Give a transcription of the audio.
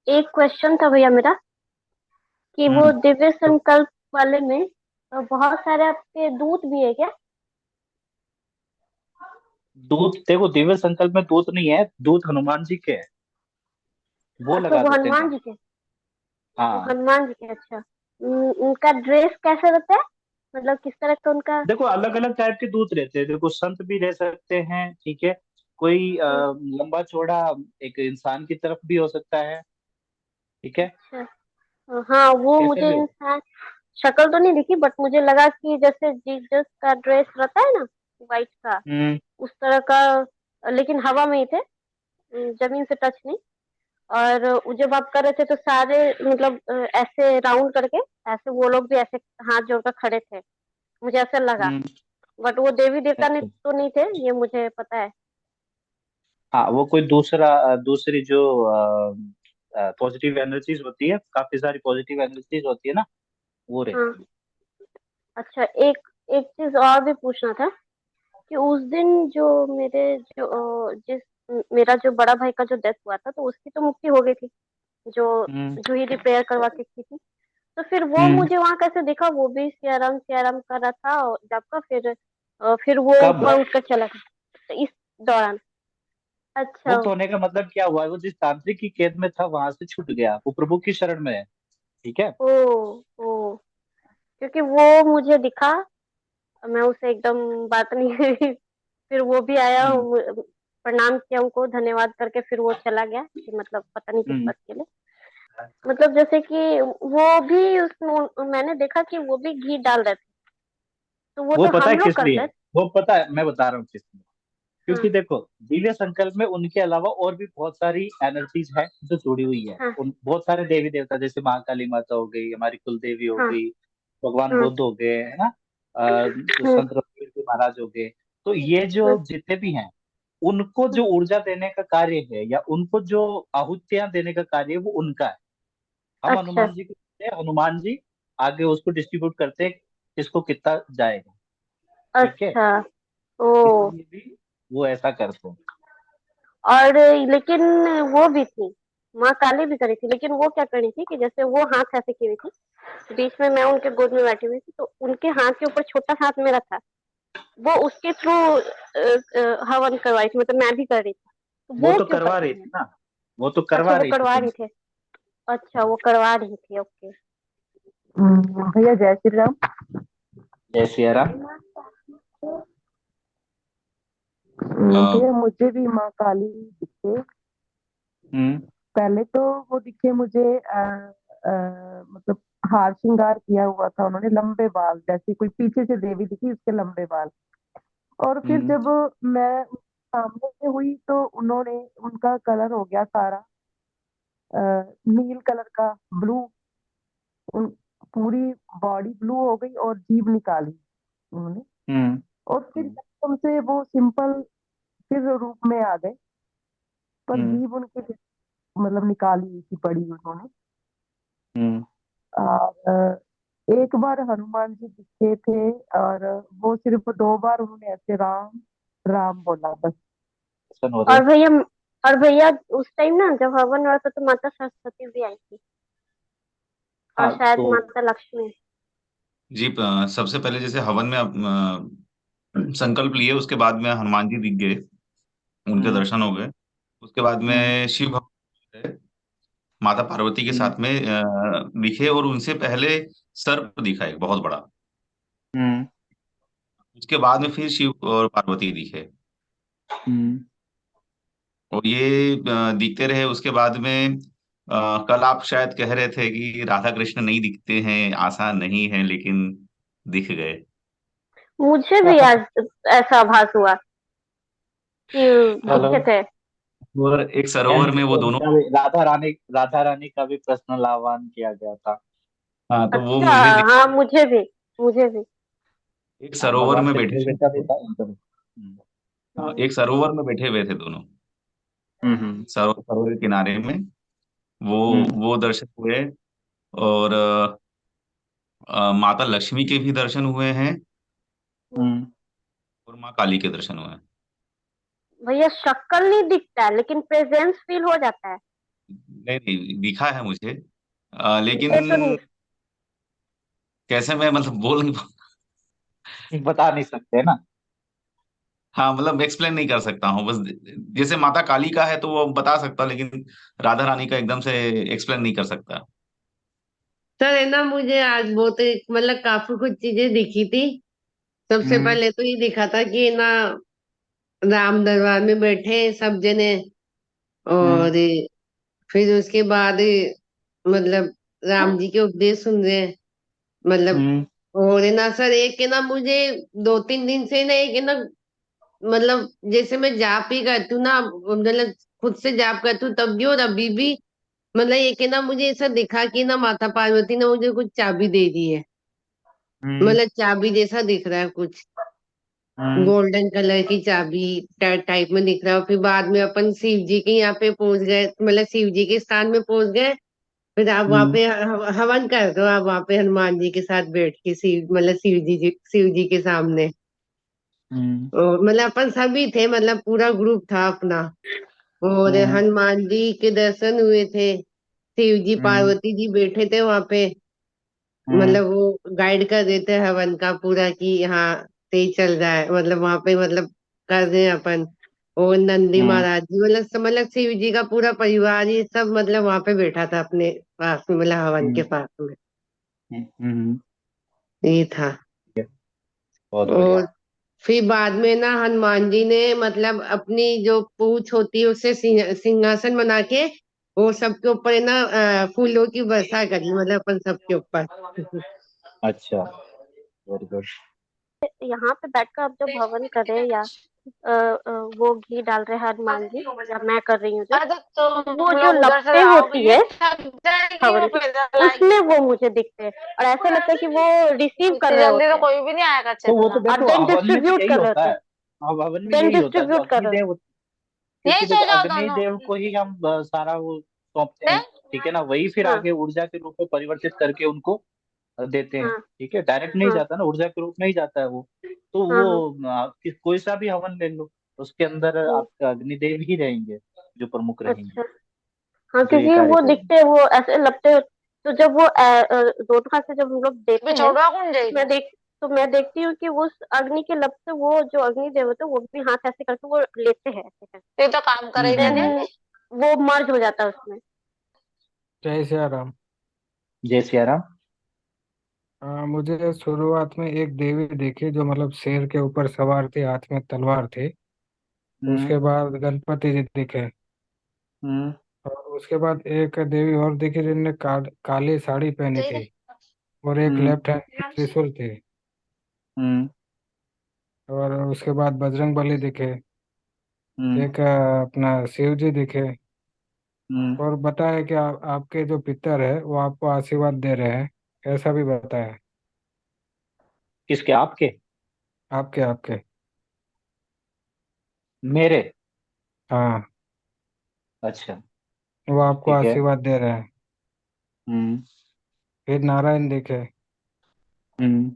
एक क्वेश्चन था भैया मेरा कि वो हम्म। दिव्य तो संकल्प वाले में बहुत सारे आपके दूत भी है क्या? दूत देखो, दिव्य संकल्प में दूत नहीं है, दूत हनुमान जी के हैं। वो अच्छा, लगा वो देते हनुमान हैं। जी के। वो हाँ। हनुमान जी के, अच्छा। उनका ड्रेस कैसा रहता है? मतलब किस तरह का उनका? देखो, अलग अलग टाइप के दूत रहते हैं। देखो, संत भी रह सकते हैं, ठीक है। कोई हम्म, लंबा चौड़ा एक इंसान की तरफ भी हो सकता है, ठीक है। अच्छा। हाँ, वो कैसे मुझे भी हो। इंसान शक्ल तो नहीं दिखी, बट मुझे लगा कि जैसे जीसस का ड्रेस रहता है ना, वाइट का, हम्म। उस तरह का। लेकिन हवा में ही थे, जमीन से टच नहीं। और वो जब आप कर रहे थे तो सारे मतलब ऐसे राउंड करके, ऐसे वो लोग भी ऐसे हाथ जोड़कर खड़े थे, मुझे ऐसा लगा। हम्म। बट वो देवी देवता ने अच्छा। तो नहीं थे, ये मुझे पता है। हाँ, वो कोई दूसरी जो पॉजिटिव एनर्जीज होती है, काफी सारी पॉजिटिव एनर्जीज होती है ना, वो हाँ। रहती है। अच्छा, एक एक चीज और भी पूछना था कि उस दिन जो मेरे जो जिस मेरा जो बड़ा भाई का जो डेथ हुआ था, तो उसकी तो मुक्ति हो गई थी, जो हम्म। जूही रिपेयर करवा के की थी। तो फिर वो हम्म। मुझे वहां कैसे दिखा? वो भी सियाराम कर रहा था और जब का फिर वो कब? ऊपर उठ कर चला गया, तो इस दौरान। अच्छा। मुक्त होने का मतलब क्या हुआ? वो जिस तांत्रिक की कैद में था वहां से छूट गया, वो प्रभु की शरण में है, ठीक है। ओ ओ क्योंकि वो मुझे दिखा, मैं उससे एकदम बात नहीं करी। फिर वो भी आया, हम्म। प्रणाम किया उनको, धन्यवाद करके फिर वो चला गया कि मतलब पता नहीं किस हम्म। बात के लिए। मतलब जैसे कि वो भी मैंने देखा कि वो भी घी डाल रहे थे, तो वो वो तो पता है हम लोग किस लिए? करते हैं। वो पता है, मैं बता रहा हूँ किस लिए। हाँ क्योंकि देखो, दिव्य संकल्प में उनके अलावा और भी बहुत सारी एनर्जीज है जो जुड़ी हुई है। हाँ उन बहुत सारे देवी देवता, जैसे महाकाली माता हो गई, हमारी कुल देवी हो हाँ गई, भगवान हाँ बुद्ध हो गए, है ना। हाँ, संत रघुवीर जी महाराज हो गए। तो ये जो हाँ, जितने भी हैं, उनको हाँ, जो ऊर्जा देने का कार्य है या उनको जो आहुतियां देने का कार्य है, वो उनका है। हम अच्छा हनुमान जी को देते हैं, हनुमान जी आगे उसको डिस्ट्रीब्यूट करते हैं, किसको कितना जाएगा, ठीक है। अच्छा। ओ। इसलिए भी वो ऐसा करते हैं। और लेकिन वो भी थी, माँ काली भी करी थी, लेकिन वो क्या करी थी कि जैसे वो हाथ ऐसे की हुई थी, बीच में मैं उनके गोद में बैठी हुई थी, तो उनके हाथ के ऊपर छोटा सा हाथ मेरा था। वो उसके थ्रू हवन करवाई थी, मतलब मैं भी कर रही थी, तो वो वो तो क्यों करवा करते रही हैं? थी ना, वो तो अच्छा, करवा वो रही थी करवा रही तुमसे। थे। अच्छा, वो करवा रही थी, ओके। भैया जय श्री राम। जय सिया राम। अ, भैया मुझे भी माँ काली दिखे। हम्म। पहले तो वो दिखे मुझे मतलब हार श्रृंगार किया हुआ था उन्होंने, लंबे बाल, जैसे कोई पीछे से देवी दिखी उसके लंबे बाल। और फिर हम्म। जब मैं उनके सामने हुई तो उन्होंने, उनका कलर हो गया सारा अ, नील कलर का, ब्लू। उन पूरी बॉडी ब्लू हो गई और जीभ निकाली उन्होंने। हम्म। और फिर एकदम से वो सिंपल फिर रूप में आ गए, पर हम्म। जीभ उनकी मतलब निकाली हुई थी पड़ी उन्होंने। हम्म। और एक बार हनुमान जी दिखे थे, और वो सिर्फ 2 बार उन्होंने ऐसे राम राम बोला बस। प्रसन्न हो रहे और हो? भैया और भैया उस टाइम ना जब हवन हो रहा था, तो माता सरस्वती भी आई थी, और हाँ शायद तो माता लक्ष्मी। जी, सबसे पहले जैसे हवन में संकल्प लिए, उसके बाद में हनुमान जी दिख गए, उनके हम्म। दर्शन हो गए। उसके बाद हम्म। में शिव भगवान माता पार्वती के हम्म। साथ में दिखे, और उनसे पहले सर्प दिखा एक बहुत बड़ा। हम्म। उसके बाद में फिर शिव और पार्वती दिखे। हम्म। और ये दिखते रहे। उसके बाद में कल आप शायद कह रहे थे कि राधा कृष्ण नहीं दिखते हैं, आसान नहीं है, लेकिन दिख गए। मुझे भी आज ऐसा आभास हुआ कि चलो। दिखे थे। और एक सरोवर में वो दोनों। उनका भी राधा रानी का भी पर्सनल आह्वान किया गया था। हाँ, तो वो अच्छा, मुझे दिख। हाँ, मुझे भी। एक हाँ, सरोवर भगवान में श्री बैठे हुए कृष्ण का भी थे। था, उनका भी। हाँ, हम्म, एक सरोवर में बैठे हुए थे दोनों, हम्म। सरोवर के किनारे में। वो हम्म। वो दर्शन हुए। और माता लक्ष्मी के भी दर्शन हुए हैं, हम्म। हम्म। और माँ काली के दर्शन हुए हैं। भैया शक्ल नहीं दिखता है, लेकिन प्रेजेंस फील हो जाता है। नहीं नहीं दिखा है मुझे, लेकिन मुझे तो नहीं। कैसे मैं मतलब बोल नहीं बता नहीं सकते ना। हाँ मतलब एक्सप्लेन नहीं कर सकता हूँ बस। जैसे माता काली का है तो वो बता सकता, लेकिन राधा रानी का एकदम से एक्सप्लेन नहीं कर सकता। सर है ना, मुझे आज बहुत मतलब काफी कुछ चीजें दिखी थी। सबसे हम्म पहले तो ये दिखा था कि ना राम दरबार में बैठे हैं सब जने। हम्म और फिर उसके बाद मतलब राम जी के उपदेश सुन रहे हैं। मतलब हम्म और है ना सर, एक है ना मुझे 2-3 दिन से ना एक है ना, मतलब जैसे मैं जाप ही करती हूँ ना, मतलब खुद से जाप करती हूँ तब भी और अभी भी, मतलब एक है ना मुझे ऐसा दिखा कि ना माता पार्वती ने मुझे कुछ चाबी दे दी है। हम्म मतलब चाबी जैसा दिख रहा है कुछ, हम्म गोल्डन कलर की चाबी टाइप में दिख रहा है। फिर बाद में अपन शिव जी के यहाँ पे पहुंच गए, मतलब शिव जी के स्थान में पहुंच गए। फिर आप वहाँ हम्म पे हवन कर दो, आप वहाँ पे हनुमान जी के साथ बैठ के मतलब शिव जी के सामने। हम्म और मतलब अपन सभी थे, मतलब पूरा ग्रुप था अपना। और हम्म हनुमान जी के दर्शन हुए थे, शिव जी हम्म पार्वती जी बैठे थे वहां पे। हम्म मतलब वो गाइड कर देते हैं हवन का पूरा कि हाँ सही चल रहा है, मतलब वहां पे मतलब कर रहे हैं अपन। और नंदी हम्म महाराज जी, मतलब शिव जी का पूरा परिवार ये सब मतलब वहां पे बैठा था अपने पास में, मतलब हवन के हम्म पास में। हम्म। ये था। बहुत बढ़िया। और फिर बाद में ना हनुमान जी ने मतलब अपनी जो पूंछ होती है उससे सिंहासन बना के वो सबके ऊपर है ना फूलों की वर्षा करी, मतलब अपन सबके ऊपर। अच्छा, वेरी गुड। यहाँ पे बैठकर आप जब हवन कर रहे हैं या वो घी डाल रहे हैं हनुमान जी, या मैं कर रही हूँ जब, अरे तो तो वो तुम जो लोग उधर से लपटें होती आओगे है थक जाएगी वो हवन की, पैदल उसमें आएगी। वो मुझे दिखते हैं और ऐसा लगता है कि वो रिसीव कर इतनी रहे जल्दी होते तो हैं कोई भी नहीं आएगा तो वो तो चलना। और देखो देन हवन में तो डिस्ट्रीब्यूट यही कर रहे होता होते है। हैं। अब हवन में देन यही होता है, जो डिस्ट्रीब्यूट कर रहे अग्निदेव, यही क्योंकि सो देखो जाओ दोनों। अग्निदेव को ही हम सारा वो सौंपते हैं। नहीं, ठीक है ना, वही फिर हाँ आगे ऊर्जा के रूप में परिवर्तित करके उनको देते हैं। हाँ ठीक है, डायरेक्ट नहीं हाँ जाता ना, ऊर्जा के रूप में ही जाता है वो। तो हाँ हाँ वो कोई सा भी हवन ले लो, उसके अंदर हम्म, आपका अग्निदेव ही रहेंगे, जो प्रमुख रहेंगे, अच्छा। हाँ, जो ये क्योंकि कार्य वो करेंगे। दिखते हैं, वो ऐसे लगते हैं। तो जब वो दोनों हाथ से जब हम लोग देते हैं, बिछोड़वा कौन मैं जाएगी। देख तो मैं देखती हूँ कि उस अग्नि के लब से वो जो अग्नि देव होते हैं वो भी हाथ ऐसे करके वो लेते हैं ऐसे करके। ये तो काम करेगा देन नहीं। हम्म। वो मर्ज हो जाता है उसमें। जय सिया राम। जय सिया राम। मुझे शुरुआत में एक देवी दिखी जो मतलब शेर के ऊपर सवार थी, हाथ में तलवार थी। हम्म उसके बाद गणपति जी दिखे। हम्म और उसके बाद एक देवी और दिखी जिनने काली साड़ी पहनी थी, और एक हम्म लेफ्ट हैंड में त्रिशूल थी। हम्म और उसके बाद बजरंग बली दिखे। हम्म एक अपना शिव जी दिखे। हम्म। और बताया कि आपके जो पितर है वो आपको आशीर्वाद दे रहे हैं, ऐसा भी बताया। किसके? आपके? आपके आपके। मेरे? हाँ, अच्छा। वो आपको ठीक है। आशीर्वाद दे रहे हैं। हम्म फिर नारायण दिखे। हम्म